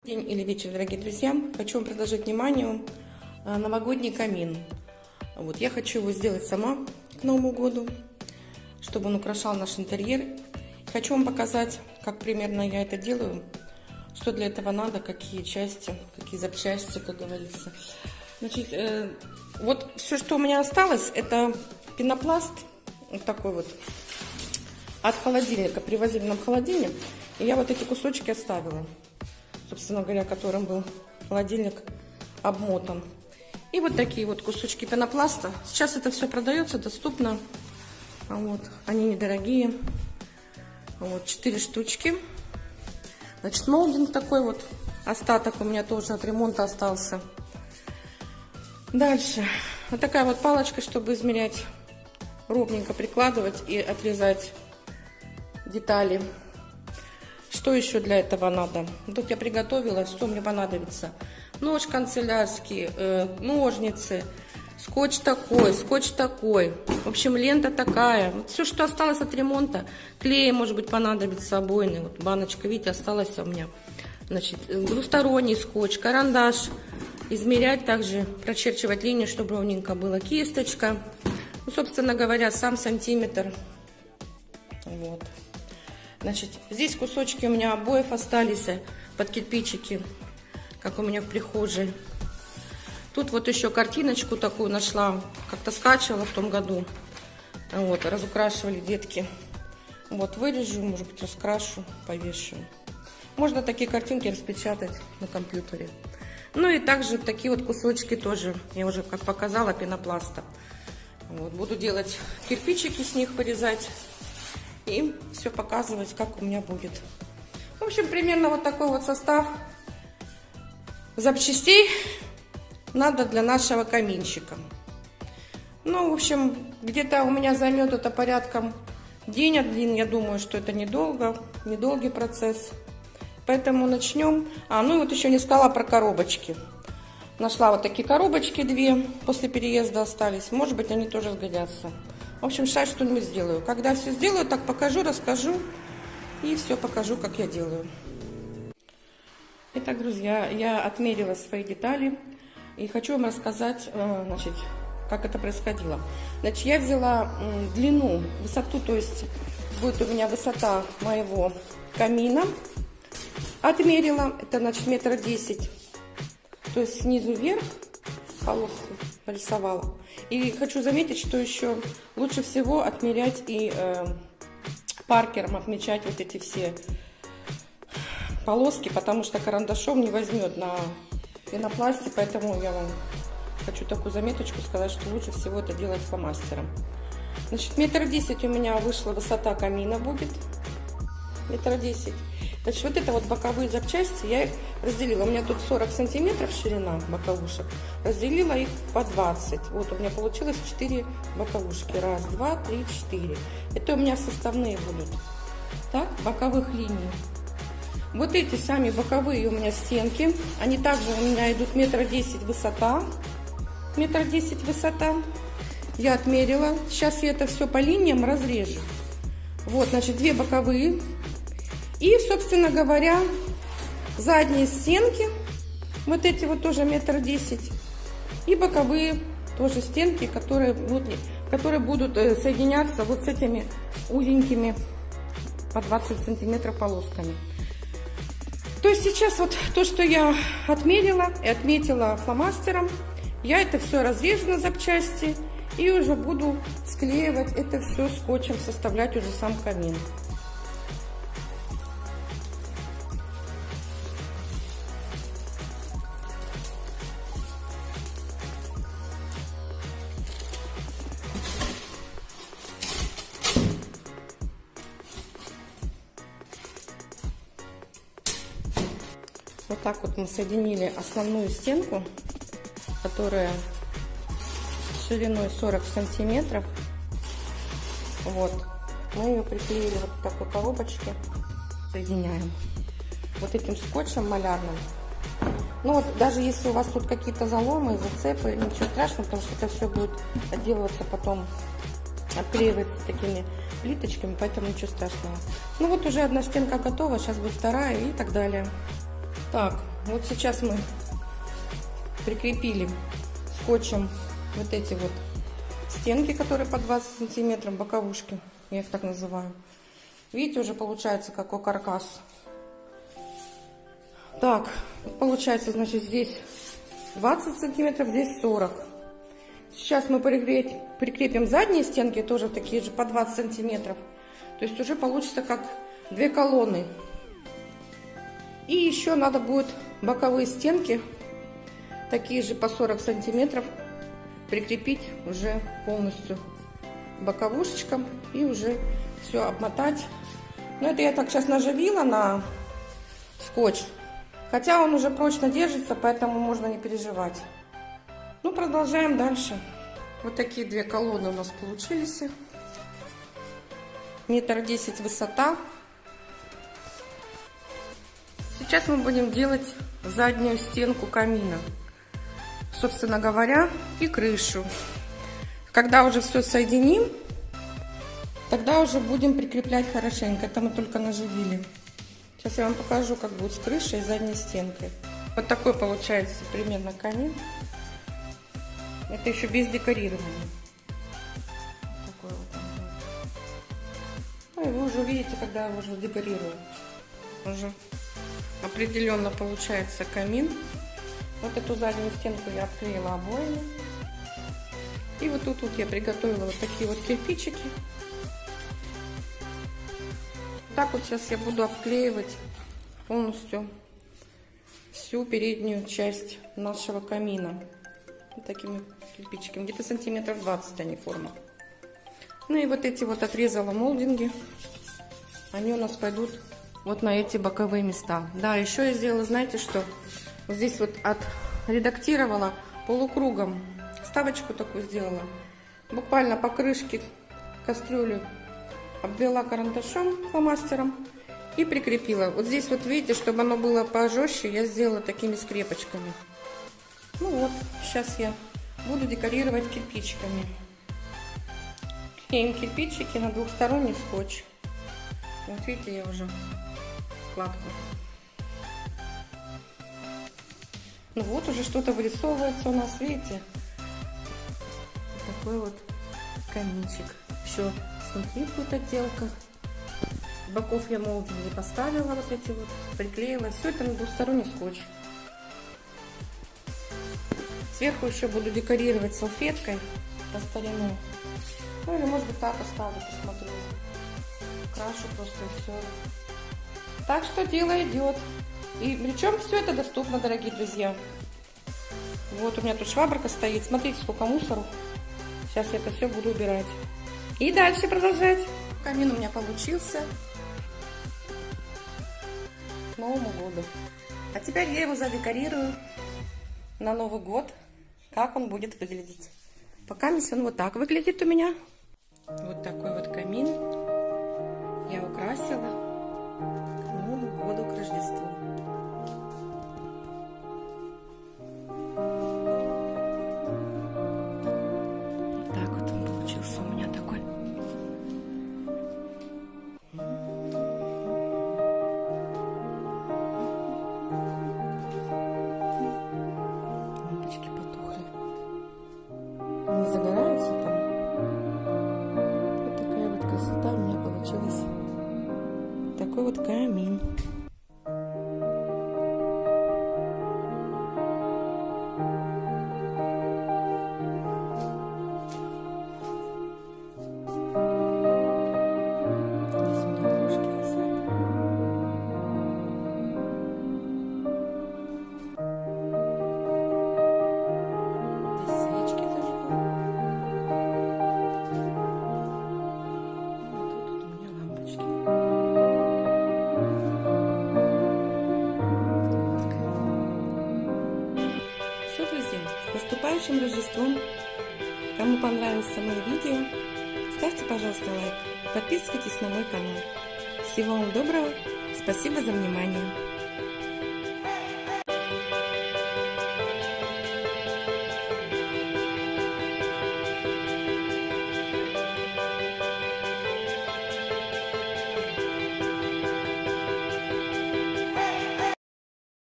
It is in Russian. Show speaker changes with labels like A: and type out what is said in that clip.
A: День или вечер, дорогие друзья. Хочу вам предложить вниманию новогодний камин. Вот, я хочу его сделать сама к Новому году, чтобы он украшал наш интерьер. Хочу вам показать, как примерно я это делаю, что для этого надо, какие части, какие запчасти, как говорится. Значит, вот все, что у меня осталось, это пенопласт, вот такой вот, от холодильника. Привозили нам холодильник, и я вот эти кусочки оставила. Собственно говоря, которым был холодильник обмотан. И вот такие вот кусочки пенопласта. Сейчас это все продается, доступно. Вот, они недорогие. Вот, 4 штучки. Значит, молдинг такой вот. Остаток у меня тоже от ремонта остался. Дальше. Вот такая вот палочка, чтобы измерять, ровненько прикладывать и отрезать детали. Что еще для этого надо? Тут я приготовила, что мне понадобится. Нож канцелярский, ножницы, скотч такой, скотч такой. В общем, лента такая. Вот все, что осталось от ремонта. Клей, может быть, понадобится обойный. Вот баночка, видите, осталась у меня. Значит, двусторонний скотч, карандаш. Измерять также, прочерчивать линию, чтобы ровненько было. Кисточка. Ну, собственно говоря, сам сантиметр. Вот. Значит, здесь кусочки у меня обоев остались под кирпичики, как у меня в прихожей. Тут вот еще картиночку такую нашла, как-то скачивала в том году. Вот, разукрашивали детки. Вот, вырежу, может быть, раскрашу, повешу. Можно такие картинки распечатать на компьютере. Ну и также такие вот кусочки тоже, я уже как показала, пенопласта. Вот, буду делать кирпичики с них, порезать. И все показывать, как у меня будет. В общем, примерно вот такой вот состав запчастей надо для нашего каминчика. Ну, в общем, где-то у меня займет это порядком день один. Я думаю, что это недолгий процесс. Поэтому начнем. Ну и вот еще не сказала про коробочки. Нашла вот такие коробочки 2, после переезда остались. Может быть, они тоже сгодятся. В общем, сейчас что-нибудь сделаю. Когда все сделаю, так покажу, расскажу и все покажу, как я делаю. Итак, друзья, я отмерила свои детали и хочу вам рассказать, значит, как это происходило. Значит, я взяла длину, высоту, то есть будет у меня высота моего камина. Отмерила, это значит 1,10 м, то есть снизу вверх полосу нарисовала. И хочу заметить, что еще лучше всего отмерять и паркером отмечать вот эти все полоски, потому что карандашом не возьмет на пенопласте, поэтому я вам хочу такую заметочку сказать, что лучше всего это делать фломастером. Значит, 1,10 м у меня вышла высота камина будет, 1,10 м. Значит, вот это вот боковые запчасти я разделила. У меня тут 40 сантиметров ширина боковушек. Разделила их по 20. Вот у меня получилось 4 боковушки. 1, 2, 3, 4. Это у меня составные будут. Так, боковых линий. Вот эти сами боковые у меня стенки. Они также у меня идут 1,10 м высота. 1,10 м высота. Я отмерила. Сейчас я это все по линиям разрежу. Вот, значит, 2 боковые. И, собственно говоря, задние стенки, вот эти вот тоже 1,10 м, и боковые тоже стенки, которые будут соединяться вот с этими узенькими по 20 сантиметров полосками. То есть сейчас вот то, что я отмерила и отметила фломастером, я это все разрежу на запчасти и уже буду склеивать это все скотчем, составлять уже сам камин. Вот так вот мы соединили основную стенку, которая шириной 40 сантиметров. Вот. Мы ее приклеили вот в такой коробочке. Соединяем вот этим скотчем малярным. Ну вот, даже если у вас тут какие-то заломы, зацепы, ничего страшного, потому что это все будет отделываться потом, обклеиваться такими плиточками, поэтому ничего страшного. Ну вот уже одна стенка готова, сейчас будет вторая и так далее. Так, Вот сейчас мы прикрепили скотчем вот эти вот стенки, которые по 20 сантиметров, боковушки, я их так называю. Видите, уже получается какой каркас. Так, получается, значит, здесь 20 сантиметров, здесь 40. Сейчас мы прикрепим задние стенки, тоже такие же по 20 сантиметров. То есть уже получится как две колонны. И еще надо будет боковые стенки, такие же по 40 сантиметров, прикрепить уже полностью боковушечкам и уже все обмотать. Но это я так сейчас наживила на скотч. Хотя он уже прочно держится, поэтому можно не переживать. Ну, продолжаем дальше. Вот такие две колонны у нас получились. 1,10 м высота. Сейчас мы будем делать заднюю стенку камина, собственно говоря, и крышу. Когда уже все соединим, тогда уже будем прикреплять хорошенько. Это мы только наживили. Сейчас я вам покажу, как будет с крышей и задней стенкой. Вот такой получается примерно камин. Это еще без декорирования. Вот такой вот он будет. Ну и вы уже увидите, когда я уже декорирую. Уже определенно получается камин. Вот эту заднюю стенку я обклеила обоями. И вот тут вот я приготовила вот такие вот кирпичики. Так вот сейчас я буду обклеивать полностью всю переднюю часть нашего камина. Вот такими кирпичиками. Где-то сантиметров 20 они форма. Ну и вот эти вот отрезала молдинги. Они у нас пойдут вот на эти боковые места. Да, еще я сделала, знаете что? Вот здесь вот отредактировала полукругом. Вставочку такую сделала. Буквально по крышке кастрюли обвела карандашом, фломастером и прикрепила. Вот здесь вот видите, чтобы оно было пожестче, я сделала такими скрепочками. Ну вот, сейчас я буду декорировать кирпичиками. Клеим кирпичики на двухсторонний скотч. Вот видите, я уже вкладку. Ну вот уже что-то вырисовывается у нас, видите? Такой вот каминчик. Еще внутри будет отделка. С боков я молдинги поставила вот эти вот, приклеила. Все это на двухсторонний скотч. Сверху еще буду декорировать салфеткой по старину. Ну или может быть так оставлю, посмотрю. Крашу просто и все. Так что дело идет. И причем все это доступно, дорогие друзья. Вот у меня тут швабрка стоит. Смотрите, сколько мусору. Сейчас я это все буду убирать. И дальше продолжать. Камин у меня получился к Новому году. А теперь я его задекорирую на Новый год. Как он будет выглядеть. Пока он вот так выглядит у меня. Вот такой вот камин я украсила к Новому году, к Рождеству. Так вот он получился у меня такой. Лампочки потухли. Не загораются там? Вот такая вот красота у меня получилась. Такой вот камин. Здесь у меня кружки висят. Здесь свечки зажгла. А тут у меня лампочки. Все, друзья, с наступающим Рождеством! Кому понравилось мое видео, ставьте, пожалуйста, лайк, подписывайтесь на мой канал. Всего вам доброго, спасибо за внимание!